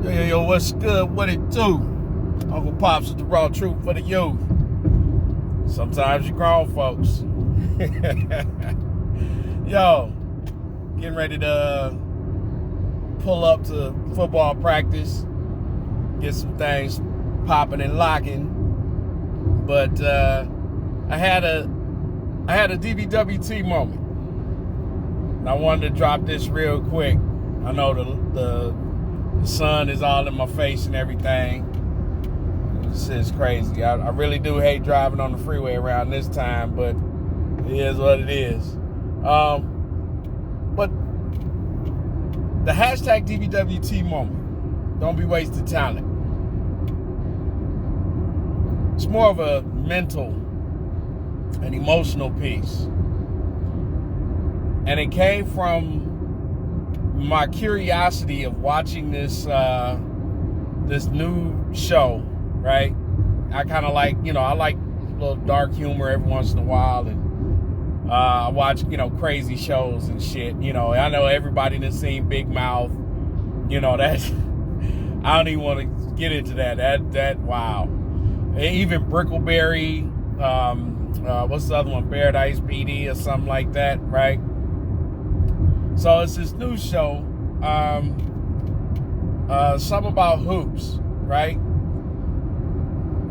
Yo, what's good? What it do? Uncle Pops with the raw truth for the youth. Sometimes you grown folks. Yo, getting ready to pull up to football practice, get some things popping and locking. But I had a DBWT moment. And I wanted to drop this real quick. I know the sun is all in my face and everything. This is crazy. I really do hate driving on the freeway around this time, but it is what it is. But the hashtag DBWT moment, don't be wasting talent. It's more of a mental and emotional piece. And it came from my curiosity of watching this new show, right? I kind of like, I like a little dark humor every once in a while, and I watch, crazy shows and shit. I know everybody that's seen Big Mouth, that I don't even want to get into that. That wow. Even Brickleberry, what's the other one? Paradise PD or something like that, right? So it's this new show, something about hoops, right?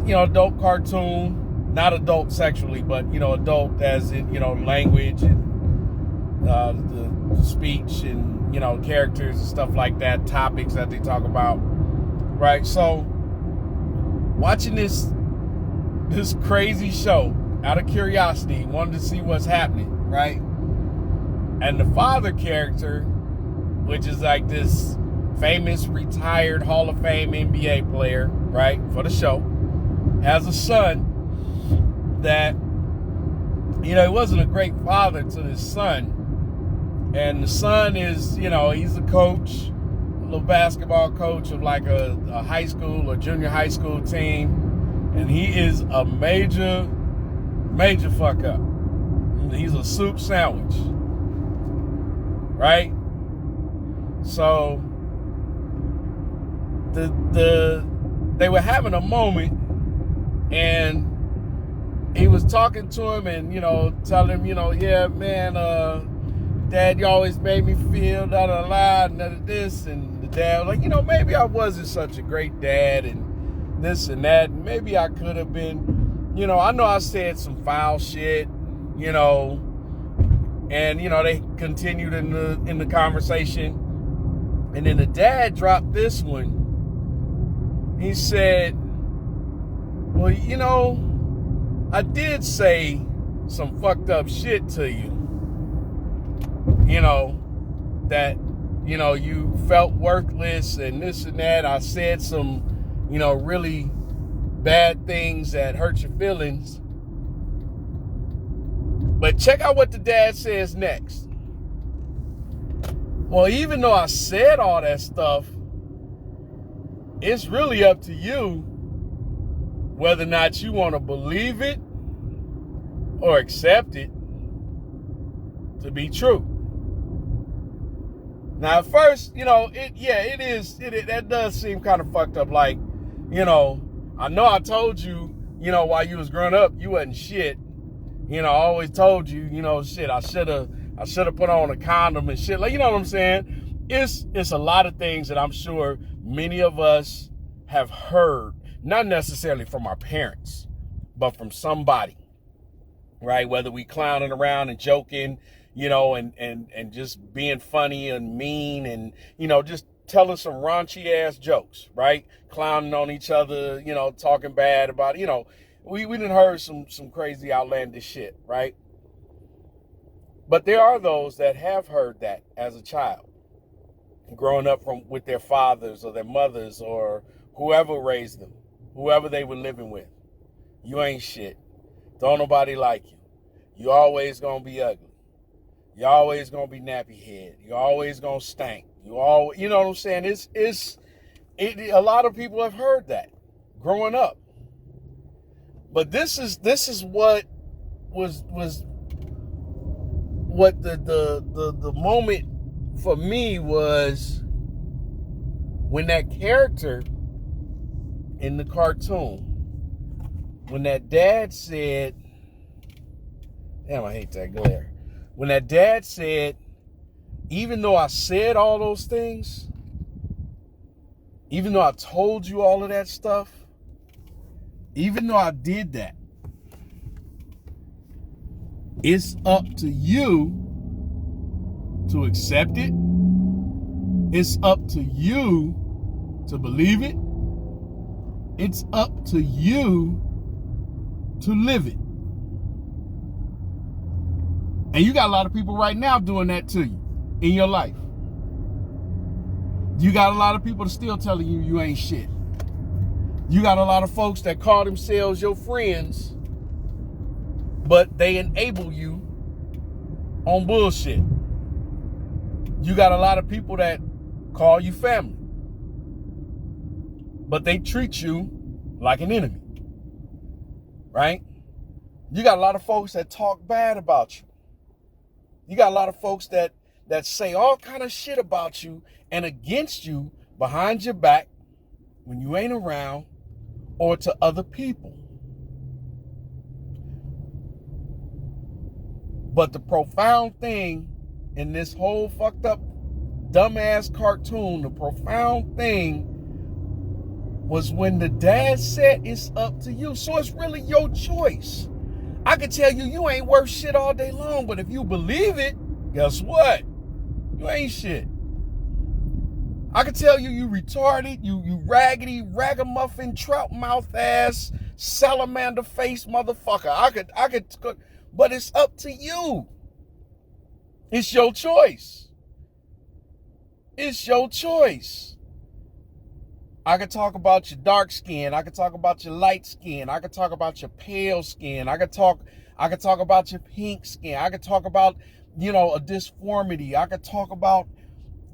Adult cartoon, not adult sexually, but, adult as in, language and the speech and, characters and stuff like that, topics that they talk about, right? So watching this crazy show out of curiosity, wanted to see what's happening, right? And the father character, which is like this famous retired Hall of Fame NBA player, right, for the show, has a son that, he wasn't a great father to his son. And the son is, he's a coach, a little basketball coach of like a high school or junior high school team. And he is a major fuck up. He's a soup sandwich. Right? So they were having a moment, and he was talking to him and, telling him, yeah, man, Dad, you always made me feel da-da-da, and this, and the dad was like, maybe I wasn't such a great dad, and this and that, and maybe I could have been, I know I said some foul shit, and, they continued in the conversation. And then the dad dropped this one. He said, well, I did say some fucked up shit to you. That, you felt worthless and this and that. I said some, really bad things that hurt your feelings. But check out what the dad says next. Well, even though I said all that stuff, it's really up to you whether or not you want to believe it or accept it to be true. Now, at first, that does seem kind of fucked up. Like, I know I told you, while you was growing up, you wasn't shit. I always told you, shit, I should have put on a condom and shit. Like, you know what I'm saying? It's a lot of things that I'm sure many of us have heard, not necessarily from our parents, but from somebody, right? Whether we clowning around and joking, and just being funny and mean and, just telling some raunchy ass jokes, right? Clowning on each other, talking bad about, we done heard some crazy outlandish shit, right? But there are those that have heard that as a child, growing up with their fathers or their mothers or whoever raised them, whoever they were living with. You ain't shit. Don't nobody like you. You always gonna be ugly. You always gonna be nappy head. You always gonna stink. You know what I'm saying? A lot of people have heard that growing up. But this is what was what the moment for me was when that character in the cartoon, when that dad said, damn, I hate that glare. When that dad said, even though I said all those things, even though I told you all of that stuff, even though I did that, it's up to you to accept it. It's up to you to believe it. It's up to you to live it. And you got a lot of people right now doing that to you in your life. You got a lot of people still telling you you ain't shit. You got a lot of folks that call themselves your friends, but they enable you on bullshit. You got a lot of people that call you family, but they treat you like an enemy, right? You got a lot of folks that talk bad about you. You got a lot of folks that say all kind of shit about you and against you behind your back when you ain't around or to other people. But the profound thing in this whole fucked up dumbass cartoon, the profound thing was when the dad said it's up to you. So it's really your choice. I could tell you you ain't worth shit all day long, but if you believe it, guess what? You ain't shit. I could tell you you retarded, you raggedy, ragamuffin, trout mouth ass, salamander face motherfucker. I could, but it's up to you. It's your choice. It's your choice. I could talk about your dark skin. I could talk about your light skin. I could talk about your pale skin. I could talk about your pink skin. I could talk about, a disformity. I could talk about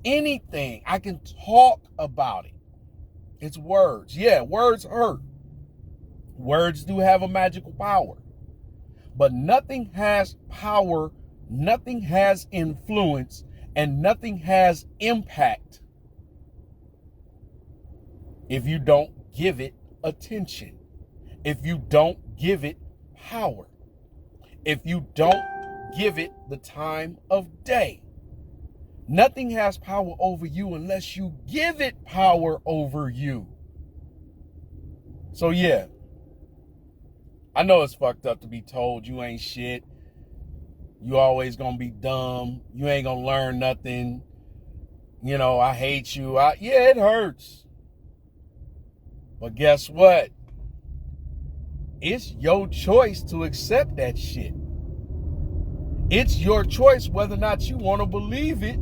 anything. I can talk about it. It's words. Yeah, words hurt. Words do have a magical power. But nothing has power, nothing has influence, and nothing has impact if you don't give it attention, if you don't give it power, if you don't give it the time of day. Nothing has power over you unless you give it power over you. So yeah, I know it's fucked up to be told you ain't shit. You always gonna be dumb. You ain't gonna learn nothing. I hate you. Yeah, it hurts. But guess what? It's your choice to accept that shit. It's your choice whether or not you want to believe it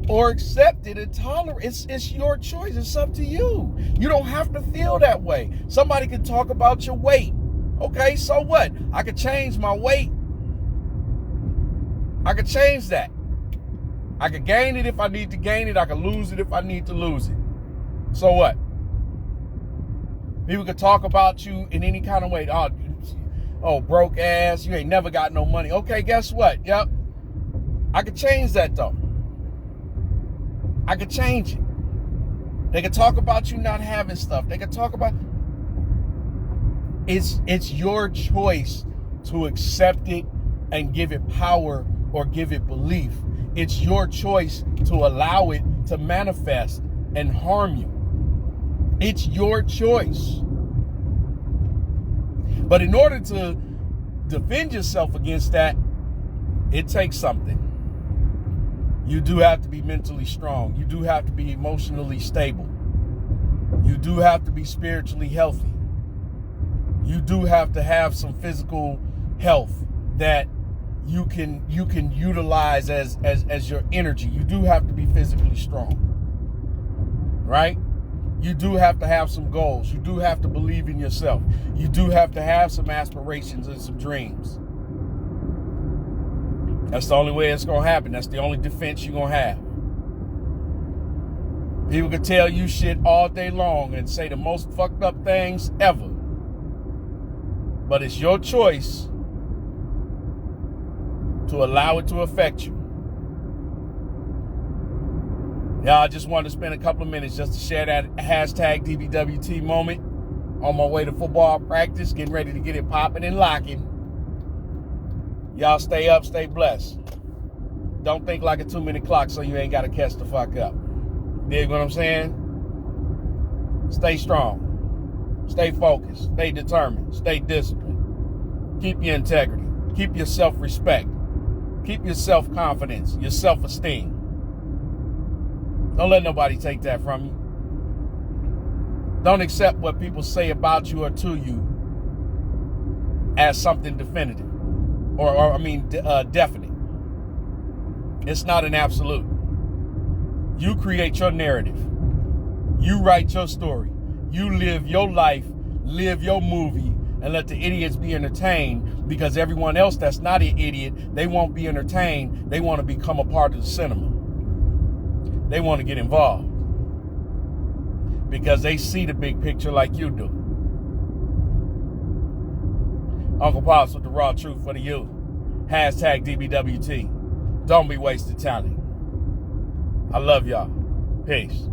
or accept it and tolerate it. It's your choice. It's up to you. You don't have to feel that way. Somebody can talk about your weight. Okay, so what? I could change my weight. I could change that. I could gain it if I need to gain it. I could lose it if I need to lose it. So what? People could talk about you in any kind of way. Oh, broke ass. You ain't never got no money. Okay, guess what? Yep. I could change that though. I could change it. They could talk about you not having stuff. They could talk about... It's your choice to accept it and give it power or give it belief. It's your choice to allow it to manifest and harm you. It's your choice. But in order to defend yourself against that, it takes something. You do have to be mentally strong. You do have to be emotionally stable. You do have to be spiritually healthy. You do have to have some physical health that you can utilize as your energy. You do have to be physically strong. Right? You do have to have some goals. You do have to believe in yourself. You do have to have some aspirations and some dreams. That's the only way it's going to happen. That's the only defense you're going to have. People can tell you shit all day long and say the most fucked up things ever. But it's your choice to allow it to affect you. Yeah, I just wanted to spend a couple of minutes just to share that hashtag DBWT moment on my way to football practice, getting ready to get it popping and locking. Y'all stay up, stay blessed. Don't think like a 2-minute clock so you ain't got to catch the fuck up. Dig what I'm saying? Stay strong. Stay focused. Stay determined. Stay disciplined. Keep your integrity. Keep your self-respect. Keep your self-confidence, your self-esteem. Don't let nobody take that from you. Don't accept what people say about you or to you as something definitive definite. It's not an absolute. You create your narrative. You write your story. You live your life, live your movie, and let the idiots be entertained, because everyone else that's not an idiot, they won't be entertained. They want to become a part of the cinema. They want to get involved because they see the big picture like you do. Uncle Pops with the raw truth for the youth. Hashtag DBWT. Don't be wasted talent. I love y'all. Peace.